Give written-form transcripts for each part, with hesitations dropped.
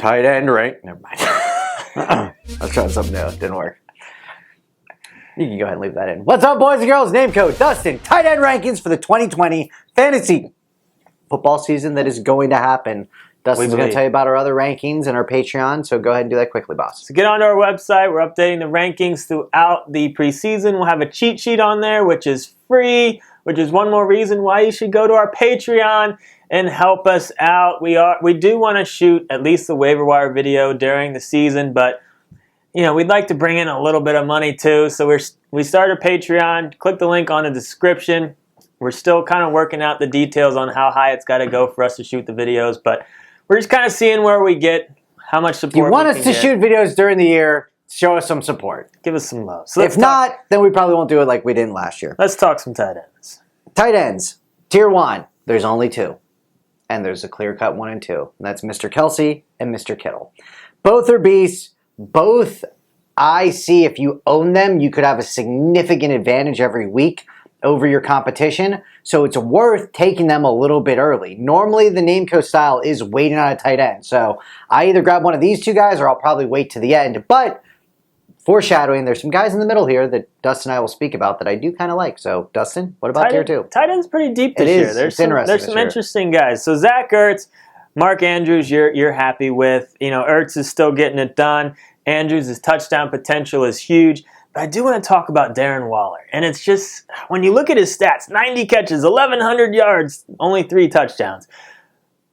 Tight end, right? Never mind. I was trying something new. It didn't work. You can go ahead and leave that in. What's up, boys and girls? Name code Dustin. Tight end rankings for the 2020 fantasy football season that is going to happen. Dustin's going to tell you about our other rankings and our Patreon, so go ahead and do that quickly, boss. So get onto our website. We're updating the rankings throughout the preseason. We'll have a cheat sheet on there, which is free, which is one more reason why you should go to our Patreon and help us out. We do want to shoot at least the waiver wire video during the season, but we'd like to bring in a little bit of money too. So we started Patreon. Click the link on the description. We're still kind of working out the details on how high it's got to go for us to shoot the videos, but we're just kind of seeing where we get, how much support. You want us to shoot videos during the year, show us some support. Give us some love. So if not, then we probably won't do it like we didn't last year. Let's talk some tight ends. Tight ends, tier 1, there's only 2. And there's a clear-cut 1 and 2. And that's Mr. Kelce and Mr. Kittle. Both are beasts. Both, I see, if you own them, you could have a significant advantage every week over your competition, so it's worth taking them a little bit early. Normally, the Nameco style is waiting on a tight end, so I either grab one of these two guys or I'll probably wait to the end, but foreshadowing, there's some guys in the middle here that Dustin and I will speak about that I do kind of like. So, Dustin, what about tier 2? Tight end's pretty deep this year. There's some interesting guys. So, Zach Ertz, Mark Andrews, you're happy with. Ertz is still getting it done. Andrews' touchdown potential is huge. But I do want to talk about Darren Waller. And it's just, when you look at his stats, 90 catches, 1,100 yards, only 3 touchdowns.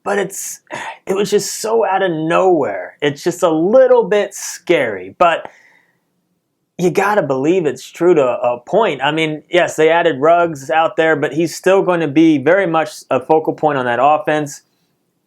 But it was just so out of nowhere. It's just a little bit scary. But you got to believe it's true to a point. I mean, yes, they added Ruggs out there, but he's still going to be very much a focal point on that offense.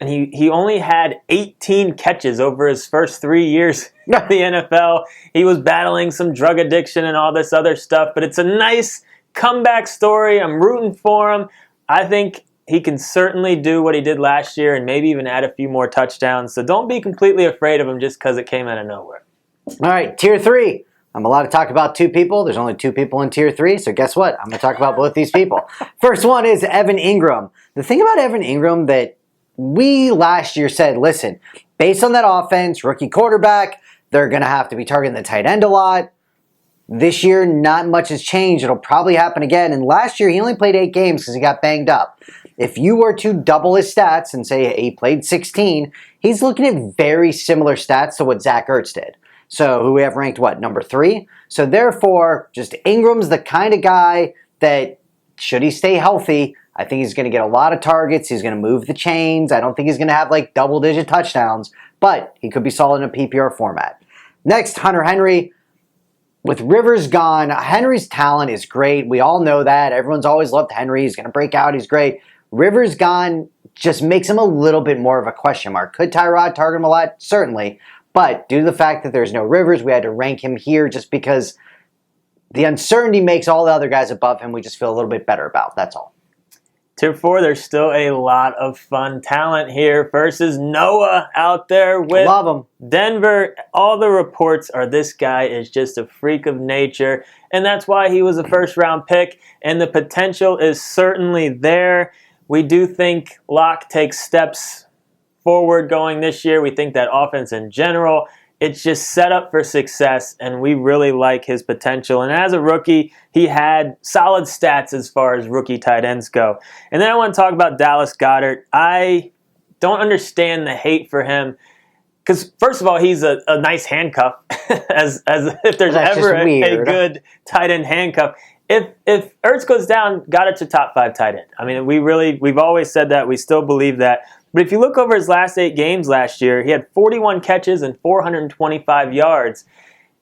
And he only had 18 catches over his first 3 years in the NFL. He was battling some drug addiction and all this other stuff. But it's a nice comeback story. I'm rooting for him. I think he can certainly do what he did last year and maybe even add a few more touchdowns. So don't be completely afraid of him just because it came out of nowhere. All right, tier 3. I'm allowed to talk about 2 people. There's only 2 people in tier 3, so guess what? I'm going to talk about both these people. First one is Evan Ingram. The thing about Evan Ingram that we last year said, listen, based on that offense, rookie quarterback, they're going to have to be targeting the tight end a lot. This year, not much has changed. It'll probably happen again. And last year, he only played 8 games because he got banged up. If you were to double his stats and say he played 16, he's looking at very similar stats to what Zach Ertz did. So who we have ranked, number 3? So therefore, just Ingram's the kind of guy that, should he stay healthy, I think he's going to get a lot of targets. He's going to move the chains. I don't think he's going to have double-digit touchdowns, but he could be solid in a PPR format. Next, Hunter Henry. With Rivers gone, Henry's talent is great. We all know that. Everyone's always loved Henry. He's going to break out. He's great. Rivers gone just makes him a little bit more of a question mark. Could Tyrod target him a lot? Certainly. But due to the fact that there's no Rivers, we had to rank him here just because the uncertainty makes all the other guys above him we just feel a little bit better about. That's all. Tier 4, there's still a lot of fun talent here versus Noah out there with Love him. Denver. All the reports are this guy is just a freak of nature, and that's why he was a first-round pick, and the potential is certainly there. We do think Locke takes steps forward going this year. We think that offense in general, it's just set up for success, and we really like his potential. And as a rookie, he had solid stats as far as rookie tight ends go. And then I want to talk about Dallas Goedert. I don't understand the hate for him because, first of all, he's a nice handcuff, as if there's ever a good tight end handcuff. If Ertz goes down, Goedert's a top 5 tight end. I mean, we've always said that. We still believe that. But if you look over his last 8 games last year, he had 41 catches and 425 yards.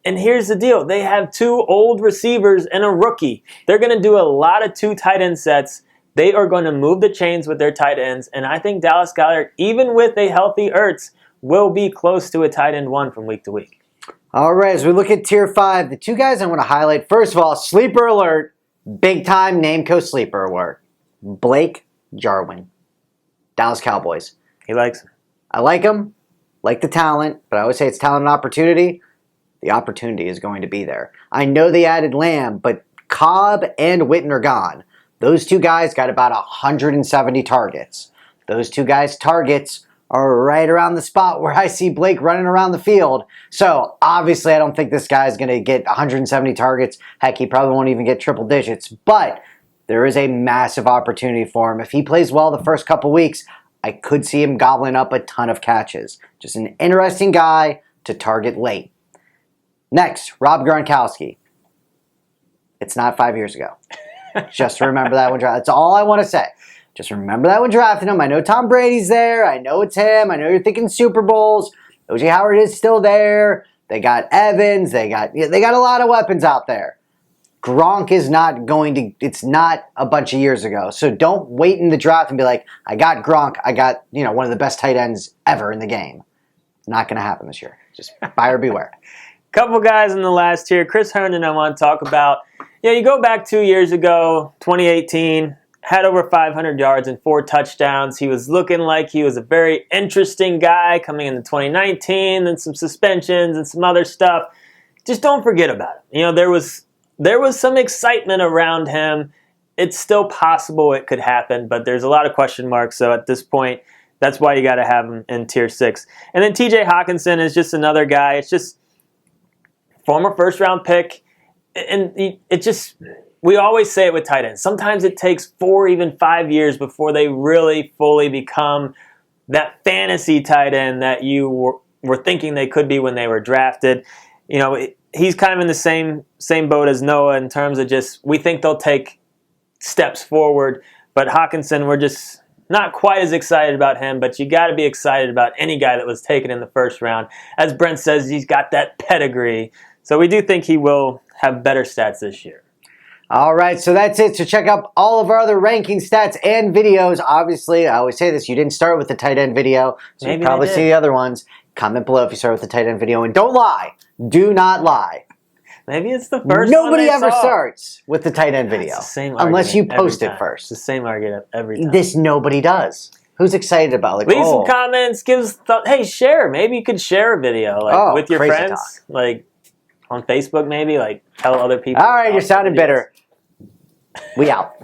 And here's the deal. They have 2 old receivers and a rookie. They're going to do a lot of 2 tight end sets. They are going to move the chains with their tight ends. And I think Dallas Goedert, even with a healthy Ertz, will be close to a tight end 1 from week to week. All right, as we look at tier 5, the 2 guys I want to highlight, first of all, sleeper alert, big time Nameco sleeper alert. Blake Jarwin. Dallas Cowboys. He likes him. I like him, like the talent, but I always say it's talent and opportunity. The opportunity is going to be there. I know they added Lamb, but Cobb and Witten are gone. Those 2 guys got about 170 targets. Those 2 guys' targets are right around the spot where I see Blake running around the field. So obviously I don't think this guy's going to get 170 targets. Heck, he probably won't even get triple digits. But there is a massive opportunity for him. If he plays well the first couple weeks, I could see him gobbling up a ton of catches. Just an interesting guy to target late. Next, Rob Gronkowski. It's not 5 years ago. Just remember that when drafted. That's all I want to say. Just remember that when drafting him. I know Tom Brady's there. I know it's him. I know you're thinking Super Bowls. O.J. Howard is still there. They got Evans. They got a lot of weapons out there. Gronk is not going to, it's not a bunch of years ago. So don't wait in the draft and be like, I got Gronk. I got, one of the best tight ends ever in the game. Not going to happen this year. Just buyer beware. Couple guys in the last tier. Chris Herndon I want to talk about. You go back 2 years ago, 2018, had over 500 yards and 4 touchdowns. He was looking like he was a very interesting guy coming into 2019, and some suspensions and some other stuff. Just don't forget about him. There was some excitement around him. It's still possible it could happen, but there's a lot of question marks. So at this point, that's why you got to have him in tier 6. And then TJ Hawkinson is just another guy. It's just former first-round pick. And we always say it with tight ends. Sometimes it takes 4, even 5 years before they really fully become that fantasy tight end that you were thinking they could be when they were drafted. He's kind of in the same boat as Noah in terms of just, we think they'll take steps forward. But Hawkinson, we're just not quite as excited about him, but you got to be excited about any guy that was taken in the first round. As Brent says, he's got that pedigree. So we do think he will have better stats this year. All right, so that's it. So check out all of our other ranking stats and videos. Obviously, I always say this, you didn't start with the tight end video, so you probably see the other ones. Comment below if you start with the tight end video. And don't lie. Do not lie. Maybe it's the first Nobody one ever starts with the tight end video. It's the same unless you argument post every it time. first. It's the same argument every time. This nobody does. Who's excited about like, leave some comments, hey, share. Maybe you could share a video with your friends. Like on Facebook maybe, tell other people. All right, you're sounding bitter. We out.